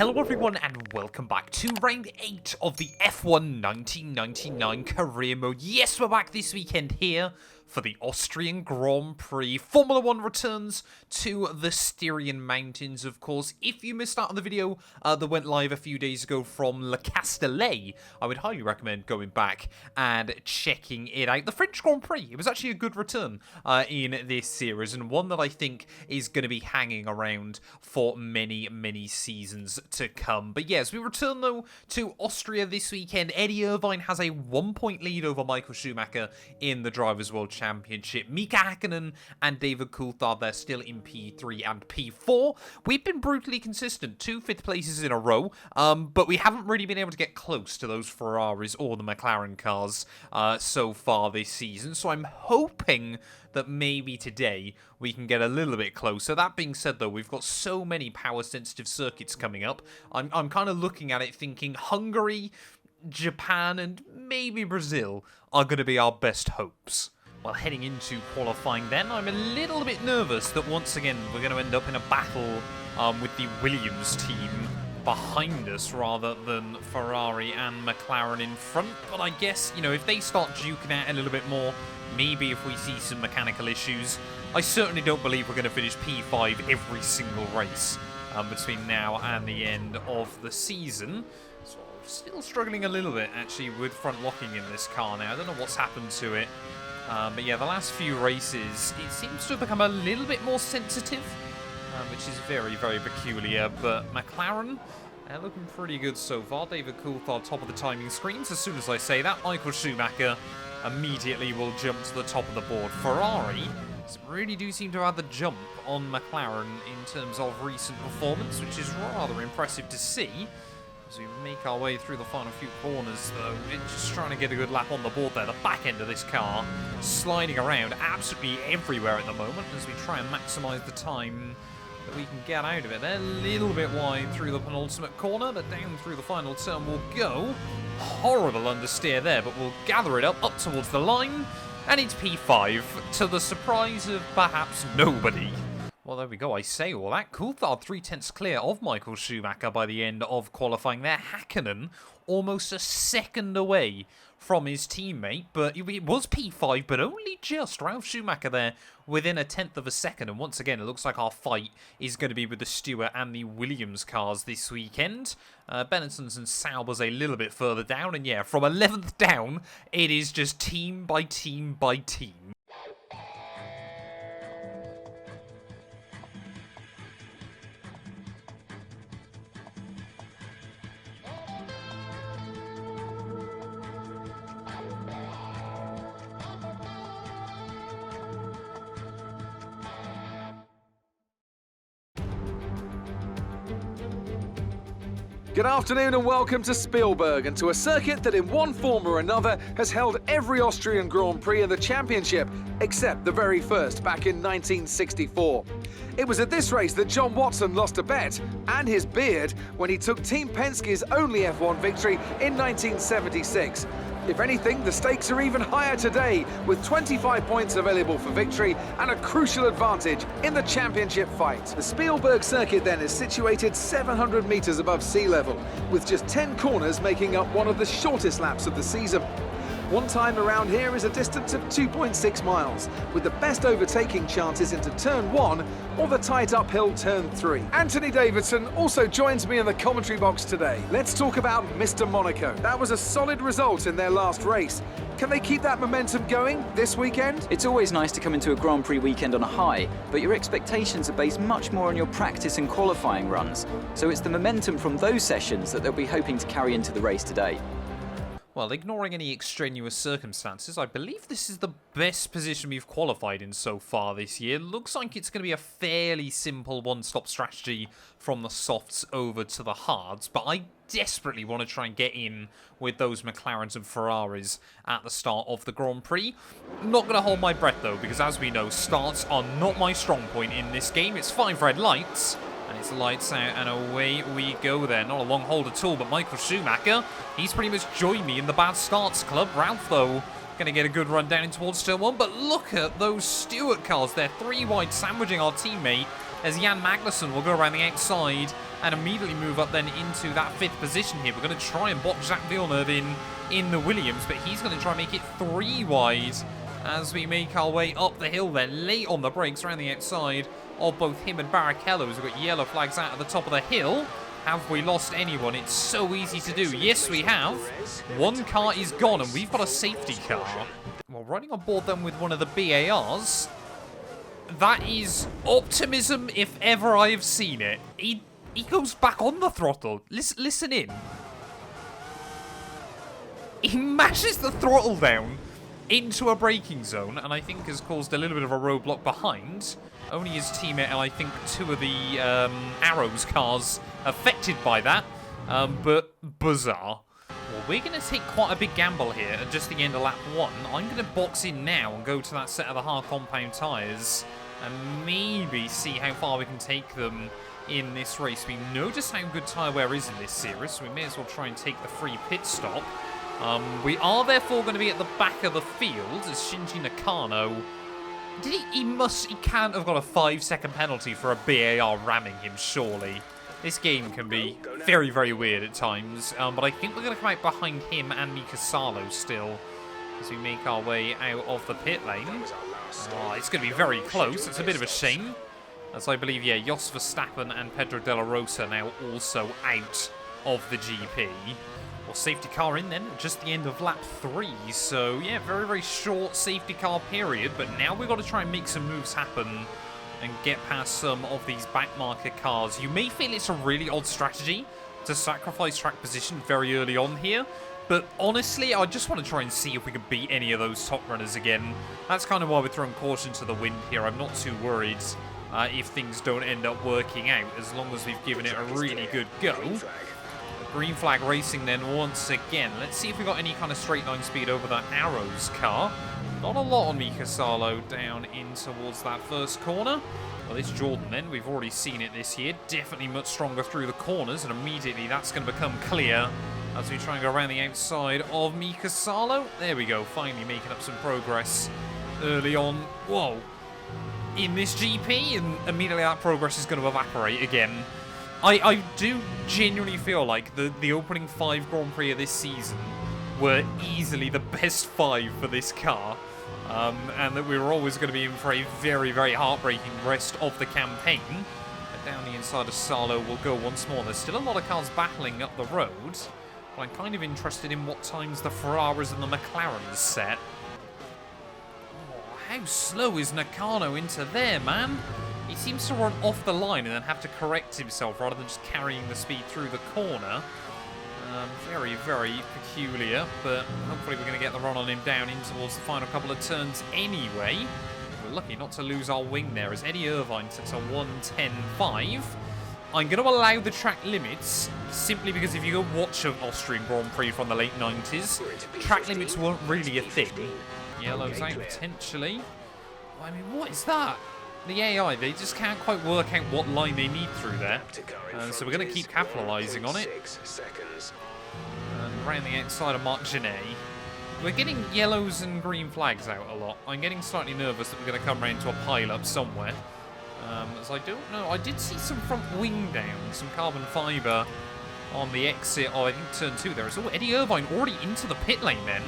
Hello everyone and welcome back to round 8 of the F1 1999 career mode. Yes, we're back this weekend here for the Austrian Grand Prix. Formula 1 returns to the Styrian Mountains, of course. If you missed out on the video that went live a few days ago from Le Castellet, I would highly recommend going back and checking it out. The French Grand Prix, it was actually a good return in this series, and one that I think is going to be hanging around for many, many seasons to come. But yes, we return though to Austria this weekend. Eddie Irvine has a 1-point lead over Michael Schumacher in the Drivers' World Championship. Mika Hakkinen and David Coulthard, they're still in P3 and P4. We've been brutally consistent, 2 fifth places in a row, but we haven't really been able to get close to those Ferraris or the McLaren cars so far this season. So I'm hoping that maybe today we can get a little bit closer. That being said, though, we've got so many power-sensitive circuits coming up. I'm kind of looking at it thinking Hungary, Japan, and maybe Brazil are going to be our best hopes. Well, heading into qualifying then, I'm a little bit nervous that once again we're going to end up in a battle with the Williams team behind us rather than Ferrari and McLaren in front. But I guess, you know, if they start duking out a little bit more, maybe if we see some mechanical issues, I certainly don't believe we're going to finish P5 every single race between now and the end of the season. So I'm still struggling a little bit, actually, with front locking in this car now. I don't know what's happened to it. But yeah, the last few races, it seems to have become a little bit more sensitive, which is very, very peculiar. But McLaren, looking pretty good so far. David Coulthard top of the timing screens. As soon as I say that, Michael Schumacher immediately will jump to the top of the board. Ferrari really do seem to have the jump on McLaren in terms of recent performance, which is rather impressive to see. As we make our way through the final few corners, though, just trying to get a good lap on the board there. The back end of this car sliding around absolutely everywhere at the moment as we try and maximise the time that we can get out of it. They're a little bit wide through the penultimate corner, but down through the final turn we'll go. Horrible understeer there, but we'll gather it up towards the line, and it's P5, to the surprise of perhaps nobody. Well, there we go. I say all that. Coulthard 3/10 clear of Michael Schumacher by the end of qualifying there. Hakkinen almost a second away from his teammate, but it was P5, but only just. Ralf Schumacher there within 1/10 of a second. And once again, it looks like our fight is going to be with the Stewart and the Williams cars this weekend. Benetton's and Sauber's a little bit further down. And yeah, from 11th down, it is just team by team by team. Good afternoon and welcome to Spielberg, and to a circuit that in one form or another has held every Austrian Grand Prix in the championship, except the very first back in 1964. It was at this race that John Watson lost a bet and his beard when he took Team Penske's only F1 victory in 1976. If anything, the stakes are even higher today, with 25 points available for victory and a crucial advantage in the championship fight. The Spielberg circuit then is situated 700 metres above sea level, with just 10 corners making up one of the shortest laps of the season. One time around here is a distance of 2.6 miles, with the best overtaking chances into turn 1 or the tight uphill turn 3. Anthony Davidson also joins me in the commentary box today. Let's talk about Mr. Monaco. That was a solid result in their last race. Can they keep that momentum going this weekend? It's always nice to come into a Grand Prix weekend on a high, but your expectations are based much more on your practice and qualifying runs. So it's the momentum from those sessions that they'll be hoping to carry into the race today. Well, ignoring any extraneous circumstances, I believe this is the best position we've qualified in so far this year. Looks like it's going to be a fairly simple one-stop strategy from the softs over to the hards, but I desperately want to try and get in with those McLarens and Ferraris at the start of the Grand Prix. Not going to hold my breath, though, because as we know, starts are not my strong point in this game. It's 5 red lights. And it's lights out and away we go there. Not a long hold at all, but Michael Schumacher, he's pretty much joined me in the bad starts club. Ralph, though, going to get a good run down in towards turn 1. But look at those Stewart cars. They're 3 wide sandwiching our teammate as Jan Magnussen will go around the outside and immediately move up then into that 5th position here. We're going to try and box Jacques Villeneuve in the Williams, but he's going to try and make it 3 wide as we make our way up the hill then, late on the brakes around the outside of both him and Barrichello. We've got yellow flags out at the top of the hill. Have we lost anyone? It's so easy to do. Yes, we have. 1 car is gone, and we've got a safety car. Well, riding on board then with one of the BARs. That is optimism if ever I've seen it. He goes back on the throttle. Listen in. He mashes the throttle down into a braking zone, and I think has caused a little bit of a roadblock behind. Only his teammate and I think 2 of the Arrows cars affected by that, but bizarre. Well, we're going to take quite a big gamble here at just the end of lap 1. I'm going to box in now and go to that set of the hard compound tyres and maybe see how far we can take them in this race. We know just how good tyre wear is in this series, so we may as well try and take the free pit stop. We are therefore going to be at the back of the field as Shinji Nakano. He can't have got a 5-second penalty for a BAR ramming him, surely. This game can be very, very weird at times, but I think we're going to come out behind him and Mika Salo still as we make our way out of the pit lane. Oh, it's going to be very close. It's a bit of a shame, as I believe, yeah, Jos Verstappen and Pedro de la Rosa now also out of the GP. Well, safety car in then, just the end of lap 3. So, yeah, very, very short safety car period. But now we've got to try and make some moves happen and get past some of these backmarker cars. You may feel it's a really odd strategy to sacrifice track position very early on here. But honestly, I just want to try and see if we can beat any of those top runners again. That's kind of why we're throwing caution to the wind here. I'm not too worried if things don't end up working out, as long as we've given it a really good go. Green flag racing then once again. Let's see if we got any kind of straight line speed over that Arrows car. Not a lot on Mika Salo down in towards that first corner. Well, this Jordan then, we've already seen it this year. Definitely much stronger through the corners, and immediately that's going to become clear as we try and go around the outside of Mika Salo. There we go, finally making up some progress early on. Whoa. In this GP, and immediately that progress is going to evaporate again. I do genuinely feel like the opening 5 Grand Prix of this season were easily the best 5 for this car, and that we were always going to be in for a very, very heartbreaking rest of the campaign. And down the inside of Salo will go once more. There's still a lot of cars battling up the road, but I'm kind of interested in what times the Ferraris and the McLarens set. Oh, how slow is Nakano into there, man? He seems to run off the line and then have to correct himself rather than just carrying the speed through the corner. Very, very peculiar, but hopefully we're going to get the run on him down in towards the final couple of turns anyway. We're lucky not to lose our wing there as Eddie Irvine sets a 1:10.5. I'm going to allow the track limits simply because if you go watch an Austrian Grand Prix from the late 90s, track limits weren't really a thing. Yellow's out potentially. I mean, what is that? The AI, they just can't quite work out what line they need through there. So we're going to keep capitalising on it. And around the outside of Marc Genet. We're getting yellows and green flags out a lot. I'm getting slightly nervous that we're going to come round to a pile-up somewhere. As I don't know, I did see some front wing down, some carbon fibre on the exit of, I think, turn 2 there. It's Eddie Irvine already into the pit lane then.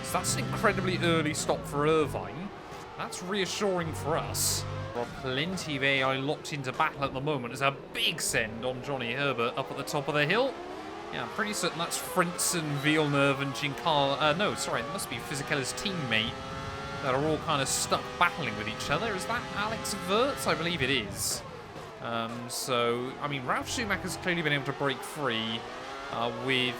So that's an incredibly early stop for Irvine. That's reassuring for us. There are plenty of AI locked into battle at the moment. There's a big send on Johnny Herbert up at the top of the hill. Yeah, I'm pretty certain that's Frentzen, Villeneuve and Giancarlo. No, sorry, it must be Fisichella's teammate that are all kind of stuck battling with each other. Is that Alex Wirtz? I believe it is. So, I mean, Ralf Schumacher's clearly been able to break free with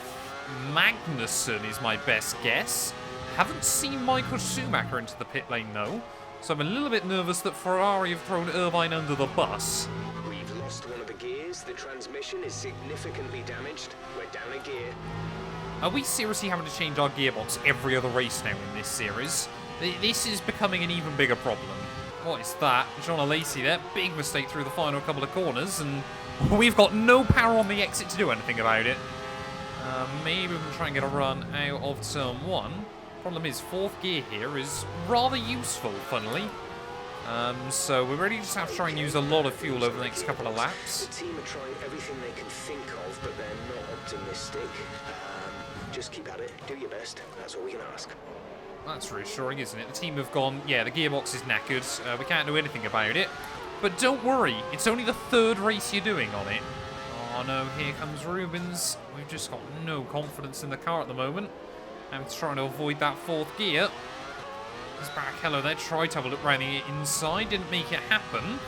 Magnussen is my best guess. Haven't seen Michael Schumacher into the pit lane, though. So I'm a little bit nervous that Ferrari have thrown Irvine under the bus. We've lost one of the gears. The transmission is significantly damaged. We're down a gear. Are we seriously having to change our gearbox every other race now in this series? This is becoming an even bigger problem. What is that? John Lacey there. Big mistake through the final couple of corners, and we've got no power on the exit to do anything about it. Maybe we can try and get a run out of turn 1. Problem is, 4th gear here is rather useful, funnily. So we really just have to try and use a lot of fuel over the next couple of laps. The team are trying everything they can think of, but they're not optimistic. Just keep at it, do your best, that's all we can ask. That's reassuring, isn't it? The team have gone, yeah, the gearbox is knackered, we can't do anything about it. But don't worry, it's only the third race you're doing on it. Oh no, here comes Rubens. We've just got no confidence in the car at the moment. I'm trying to avoid that fourth gear. There's Barrichello there, tried to have a look around the inside, didn't make it happen.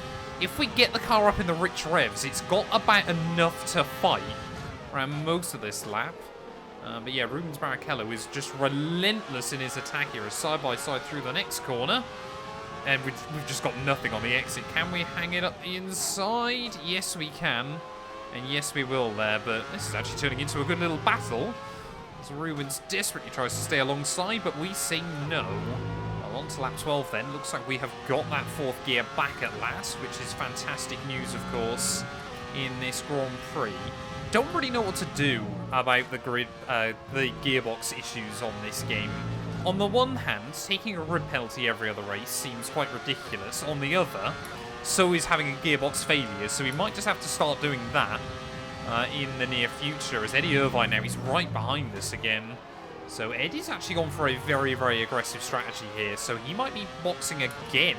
If we get the car up in the rich revs, it's got about enough to fight around most of this lap. But yeah, Rubens Barrichello is just relentless in his attack here, side by side through the next corner. And we've just got nothing on the exit. Can we hang it up the inside? Yes, we can. And yes, we will there. But this is actually turning into a good little battle, as Rubens desperately tries to stay alongside, but we say no. Well, on to lap 12 then. Looks like we have got that fourth gear back at last, which is fantastic news, of course, in this Grand Prix. Don't really know what to do about the gearbox issues on this game. On the one hand, taking a grid penalty every other race seems quite ridiculous. On the other, so is having a gearbox failure, so we might just have to start doing that in the near future, as Eddie Irvine now is right behind us again. So Eddie's actually gone for a very, very aggressive strategy here, so he might be boxing again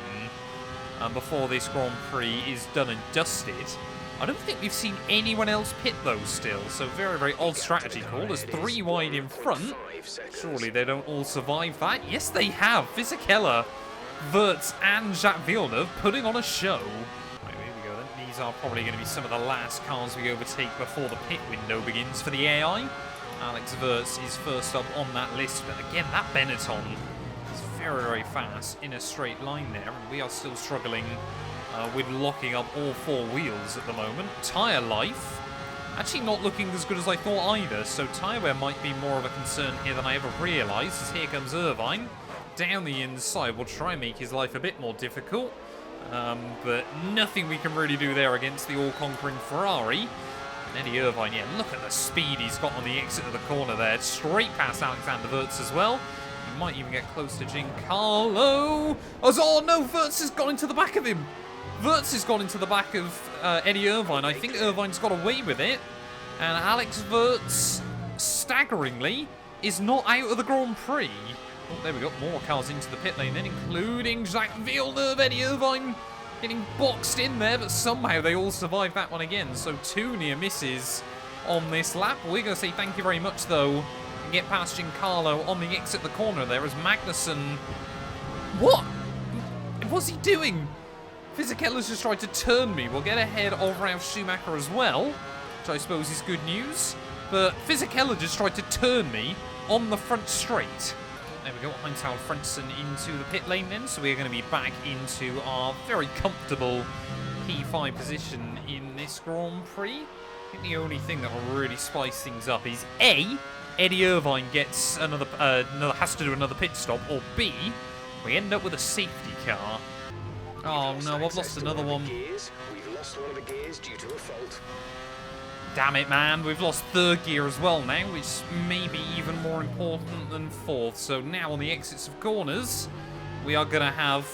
before this Grand Prix is done and dusted. I don't think we've seen anyone else pit though still, so very, very odd strategy call. There's 3 wide in front. Surely they don't all survive that. Yes, they have. Fisichella, Wirtz and Jacques Villeneuve putting on a show. Right, here we go then. These are probably going to be some of the last cars we overtake before the pit window begins for the AI. Alex Wirtz is first up on that list, but again, that Benetton is very, very fast in a straight line there, and we are still struggling with locking up all 4 wheels at the moment. Tyre life, actually not looking as good as I thought either, so tyre wear might be more of a concern here than I ever realised, as here comes Irvine. Down the inside, we'll try and make his life a bit more difficult, but nothing we can really do there against the all-conquering Ferrari. And Eddie Irvine, yeah, look at the speed he's got on the exit of the corner there, straight past Alexander Wirtz as well. He might even get close to Giancarlo. Oh no, Wirtz has gone into the back of him. Wirtz has gone into the back of Eddie Irvine. I think Irvine's got away with it. And Alex Wirtz, staggeringly, is not out of the Grand Prix. Oh, there we go. More cars into the pit lane then, including Jacques Villeneuve. Eddie Irvine getting boxed in there, but somehow they all survived that one again. So 2 near misses on this lap. We're going to say thank you very much, though, and get past Giancarlo on the exit of the corner there as Magnussen... What? What's he doing? Fisichella's just tried to turn me. We'll get ahead of Ralf Schumacher as well, which I suppose is good news. But Fisichella just tried to turn me on the front straight. There we go, Heinz-Harald Frentzen into the pit lane then, so we're going to be back into our very comfortable P5 position in this Grand Prix. I think the only thing that will really spice things up is A, Eddie Irvine gets has to do another pit stop, or B, we end up with a safety car. Oh no, I've lost another one. We've lost one of the gears due to a fault. Damn it, man. We've lost 3rd gear as well now, which may be even more important than 4th. So now on the exits of corners, we are going to have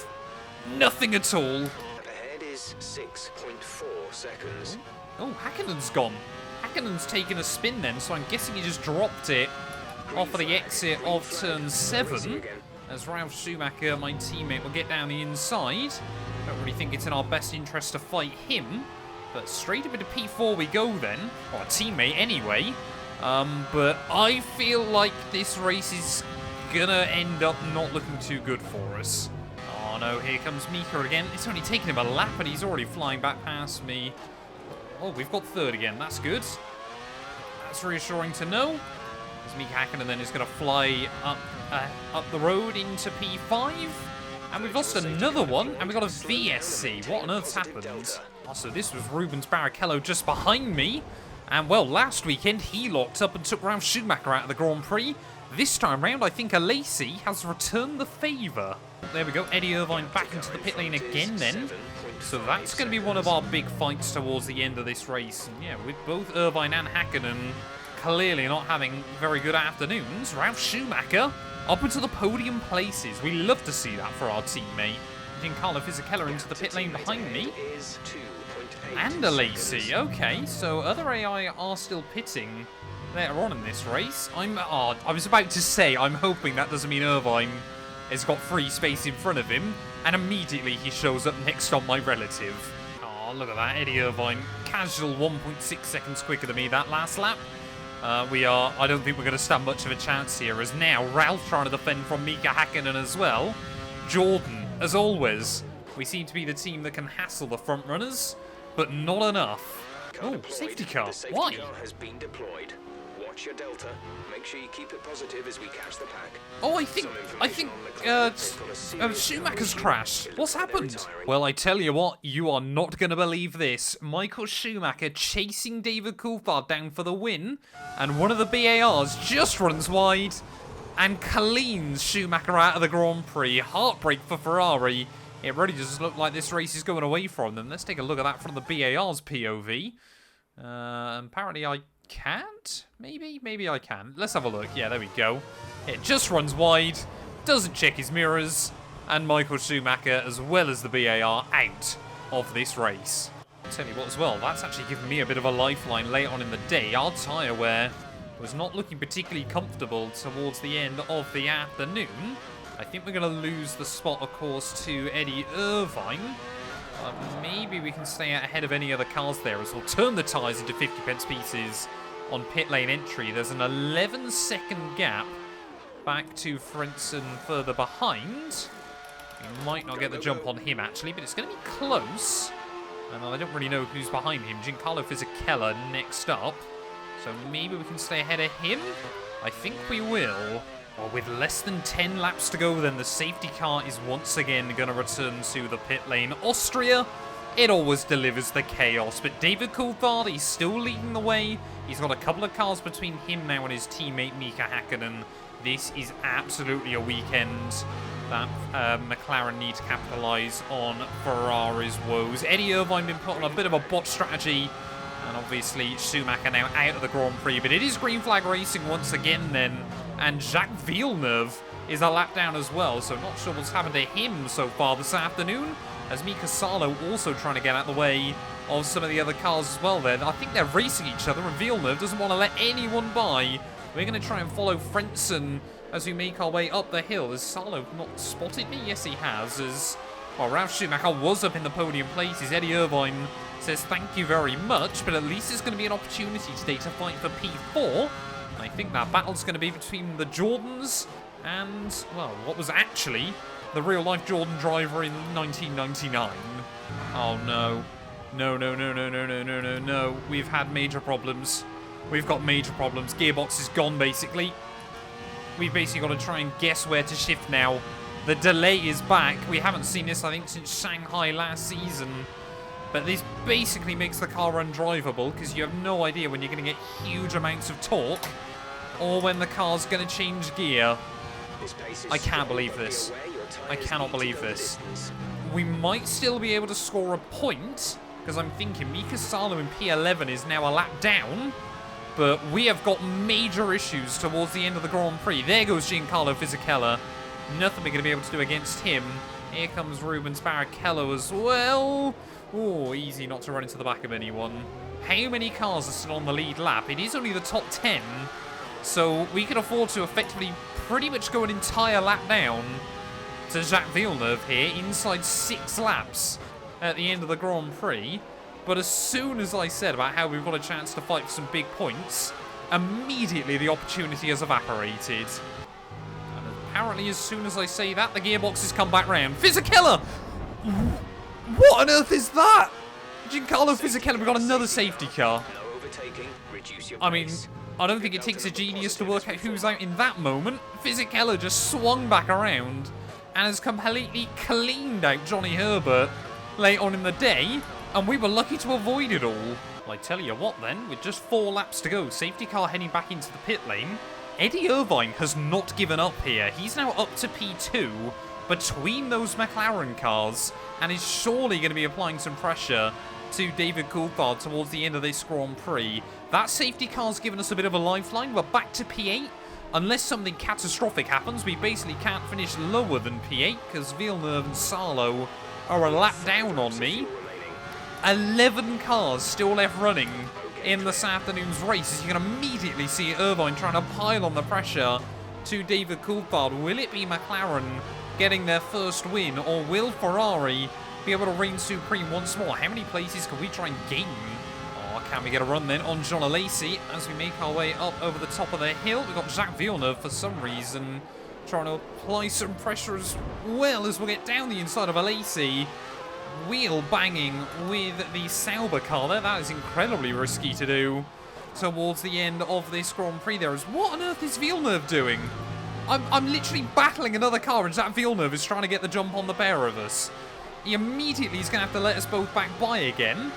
nothing at all. Up ahead is 6.4 seconds. Oh, Häkkinen's gone. Häkkinen's taken a spin then, so I'm guessing he just dropped it off of the exit of turn 7. As Ralf Schumacher, my teammate, will get down the inside. Don't really think it's in our best interest to fight him. But straight up into P4 we go then. Or a teammate anyway. But I feel like this race is gonna end up not looking too good for us. Oh no, here comes Mika again. It's only taken him a lap and he's already flying back past me. Oh, we've got 3rd again. That's good. That's reassuring to know. As Mika Häkkinen then is going to fly up the road into P5. And we've lost another one, and we've got a VSC. What on earth's happened? Oh, so this was Rubens Barrichello just behind me. And, well, last weekend he locked up and took Ralf Schumacher out of the Grand Prix. This time round, I think Alesi has returned the favour. There we go, Eddie Irvine back into the pit lane again then. So that's going to be one of our big fights towards the end of this race. And yeah, with both Irvine and Häkkinen clearly not having very good afternoons, Ralf Schumacher up into the podium places. We love to see that for our teammate. Giancarlo Fisichella into the pit lane behind me. Is 2.8 And a Lacey. seconds. Okay, so other AI are still pitting later on in this race. I was about to say, I'm hoping that doesn't mean Irvine has got free space in front of him, and immediately he shows up next on my relative. Oh, look at that, Eddie Irvine. Casual 1.6 seconds quicker than me that last lap. I don't think we're going to stand much of a chance here, as now Ralph trying to defend from Mika Hakkinen as well. Jordan, as always, we seem to be the team that can hassle the front runners, but not enough. Car Oh, deployed. safety car. The safety Why? car has been deployed. Watch your delta. Make sure you keep it positive as we catch the pack. Oh, I think Schumacher's crashed. What's happened? Well, I tell you what, you are not going to believe this. Michael Schumacher chasing David Coulthard down for the win, and one of the BARs just runs wide and cleans Schumacher out of the Grand Prix. Heartbreak for Ferrari. It really does look like this race is going away from them. Let's take a look at that from the BAR's POV. Apparently I can't? Maybe I can. Let's have a look. Yeah, there we go. It just runs wide, doesn't check his mirrors, and Michael Schumacher, as well as the BAR, out of this race. I'll tell you what as well, that's actually given me a bit of a lifeline late on in the day. Our tyre wear was not looking particularly comfortable towards the end of the afternoon. I think we're going to lose the spot, of course, to Eddie Irvine. Maybe we can stay out ahead of any other cars there, as we'll turn the tyres into 50 pence pieces on pit lane entry. There's an 11-second gap back to Frentzen further behind. We might not get the jump on him, actually, but it's going to be close. And I don't really know who's behind him. Giancarlo Fisichella next up. So maybe we can stay ahead of him? I think we will. Well, with less than 10 laps to go, then the safety car is once again going to return to the pit lane. Austria, it always delivers the chaos, but David Coulthard, he's still leading the way. He's got a couple of cars between him now and his teammate Mika Hakkinen. This is absolutely a weekend that McLaren need to capitalise on Ferrari's woes. Eddie Irvine been put on a bit of a bot strategy, and obviously Schumacher now out of the Grand Prix, but it is green flag racing once again then. And Jacques Villeneuve is a lap down as well, so not sure what's happened to him so far this afternoon, as Mika Salo also trying to get out of the way of some of the other cars as well there. I think they're racing each other, and Villeneuve doesn't want to let anyone by. We're going to try and follow Frentzen as we make our way up the hill. Has Salo not spotted me? Yes, he has. As well, Ralf Schumacher was up in the podium places. Eddie Irvine says thank you very much, but at least there's going to be an opportunity today to fight for P4. I think that battle's going to be between the Jordans and, well, what was actually the real-life Jordan driver in 1999. Oh, no. No. We've had major problems. We've got major problems. Gearbox is gone, basically. We've basically got to try and guess where to shift now. The delay is back. We haven't seen this, I think, since Shanghai last season. But this basically makes the car undrivable, because you have no idea when you're going to get huge amounts of torque or when the car's going to change gear. I can't believe this. I cannot believe this. We might still be able to score a point, because I'm thinking Mika Salo in P11 is now a lap down, but we have got major issues towards the end of the Grand Prix. There goes Giancarlo Fisichella. Nothing we're going to be able to do against him. Here comes Rubens Barrichello as well. Oh, easy not to run into the back of anyone. How many cars are still on the lead lap? It is only the top 10, so we can afford to effectively pretty much go an entire lap down to Jacques Villeneuve here, inside 6 laps at the end of the Grand Prix. But as soon as I said about how we've got a chance to fight for some big points, immediately the opportunity has evaporated. And apparently as soon as I say that, the gearbox has come back round. Fisichella! What on earth is that? Giancarlo Fisichella, we've got another safety car. I mean, I don't think it takes a genius to work out who's out in that moment. Fisichella just swung back around and has completely cleaned out Johnny Herbert late on in the day, and we were lucky to avoid it all. Well, I tell you what then, with just 4 laps to go, safety car heading back into the pit lane, Eddie Irvine has not given up here. He's now up to P2 between those McLaren cars, and is surely going to be applying some pressure to David Coulthard towards the end of this Grand Prix. That safety car's given us a bit of a lifeline. We're back to P8. unless something catastrophic happens, we basically can't finish lower than P8 because Villeneuve and Salo are a lap down on me. 11 cars still left running in this afternoon's race. As you can immediately see Irvine trying to pile on the pressure to David Coulthard. Will it be McLaren getting their first win, or will Ferrari be able to reign supreme once more? How many places can we try and gain? Oh, can we get a run then on John Alesi as we make our way up over the top of the hill? We've got Jacques Villeneuve for some reason trying to apply some pressure as well as we'll get down the inside of Alesi. Wheel banging with the Sauber car there. That is incredibly risky to do towards the end of this Grand Prix there. What on earth is Villeneuve doing? I'm literally battling another car and Jacques Villeneuve is trying to get the jump on the pair of us. He immediately is going to have to let us both back by again.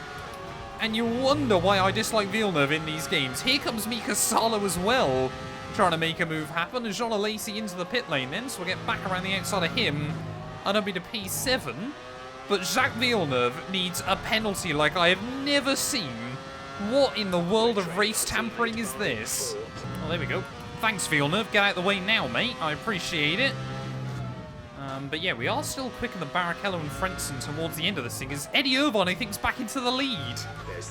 And you wonder why I dislike Villeneuve in these games. Here comes Mika Salo as well, trying to make a move happen. And Jean Alesi into the pit lane then, so we'll get back around the outside of him. And I'll be to P7. But Jacques Villeneuve needs a penalty like I have never seen. What in the world of race tampering is this? Well, there we go. Thanks, Villeneuve. Get out of the way now, mate. I appreciate it. But yeah, we are still quick in the Barrichello and Frentzen towards the end of this thing, as Eddie Irvine, I think, is back into the lead.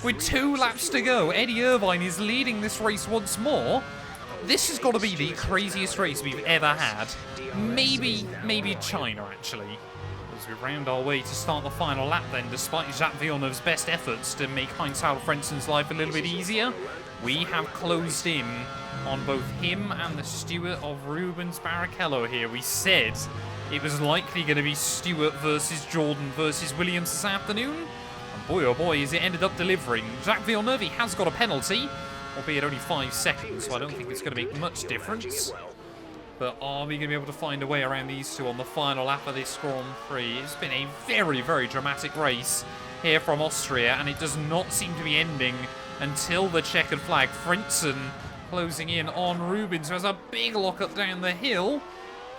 With 2 laps to go, Eddie Irvine is leading this race once more. This has got to be the craziest race we've ever had. Maybe China, actually. As we round our way to start the final lap then, despite Jacques Villeneuve's best efforts to make Heinz-Harald Frenzen's life a little bit easier, we have closed in on both him and the steward of Rubens Barrichello here. We said it was likely going to be Stewart versus Jordan versus Williams this afternoon. And boy, oh boy, as it ended up delivering. Jacques Villeneuve has got a penalty, albeit only 5 seconds, so I don't think it's going to make much difference. But are we going to be able to find a way around these two on the final lap of this Grand Prix? It's been a very, very dramatic race here from Austria, and it does not seem to be ending until the checkered flag. Frentzen closing in on Rubens, who has a big lock-up down the hill.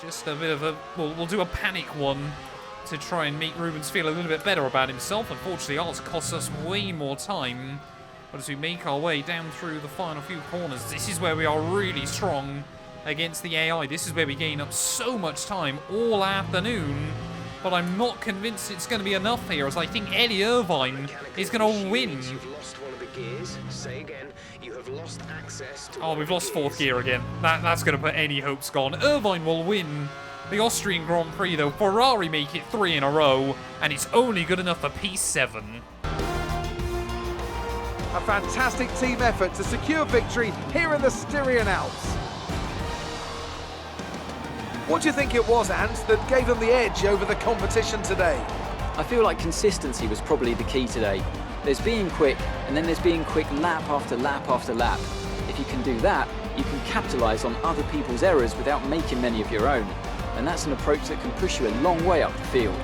Just a bit of a... We'll do a panic one to try and make Rubens feel a little bit better about himself. Unfortunately, ours costs us way more time. But as we make our way down through the final few corners, this is where we are really strong against the AI. This is where we gain up so much time all afternoon. But I'm not convinced it's going to be enough here, as I think Eddie Irvine is going to win. Oh, we've lost 4th gear again. That's going to put any hopes gone. Irvine will win the Austrian Grand Prix, though. Ferrari make it 3 in a row, and it's only good enough for P7. A fantastic team effort to secure victory here in the Styrian Alps. What do you think it was, Ant, that gave them the edge over the competition today? I feel like consistency was probably the key today. There's being quick, and then there's being quick lap after lap after lap. If you can do that, you can capitalise on other people's errors without making many of your own. And that's an approach that can push you a long way up the field.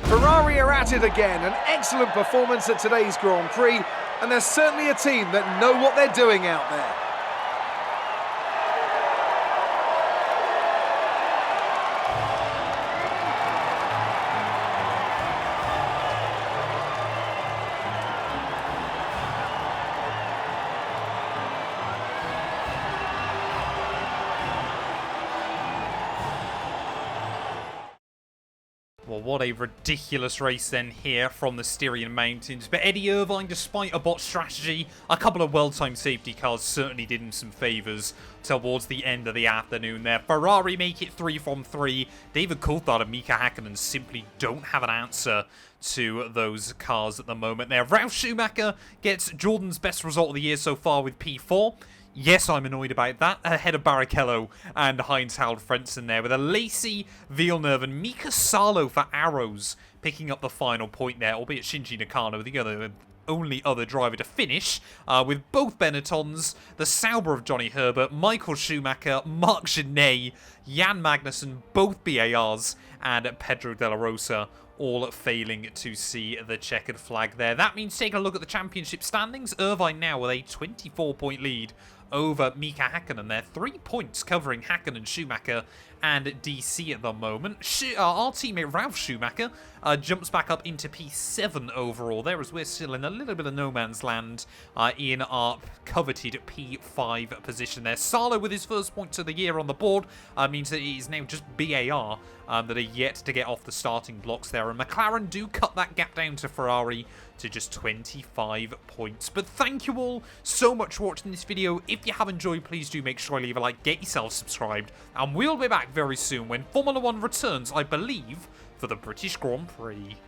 Ferrari are at it again, an excellent performance at today's Grand Prix, and there's certainly a team that know what they're doing out there. Well, what a ridiculous race then here from the Styrian Mountains. But Eddie Irvine, despite a bot strategy, a couple of well-timed safety cars certainly did him some favours towards the end of the afternoon there. Ferrari make it 3 from 3. David Coulthard and Mika Hakkinen simply don't have an answer to those cars at the moment there. Ralf Schumacher gets Jordan's best result of the year so far with P4. Yes, I'm annoyed about that. Ahead of Barrichello and Heinz-Harald Frentzen there, with Alesi, Villeneuve and Mika Salo for arrows picking up the final point there, albeit Shinji Nakano, the only other driver to finish, with both Benettons, the Sauber of Johnny Herbert, Michael Schumacher, Marc Genet, Jan Magnussen, both BARs, and Pedro de la Rosa all failing to see the checkered flag there. That means taking a look at the championship standings. Irvine now with a 24-point lead over Mika Häkkinen there. 3 points covering Häkkinen, Schumacher, and DC at the moment. Our teammate Ralf Schumacher jumps back up into P7 overall there, as we're still in a little bit of no man's land in our coveted P5 position there. Salo with his first points of the year on the board means that it is now just BAR that are yet to get off the starting blocks there. And McLaren do cut that gap down to Ferrari to just 25 points. But thank you all so much for watching this video. If you have enjoyed, please do make sure you leave a like, get yourself subscribed, and we'll be back very soon when Formula 1 returns, I believe, for the British Grand Prix.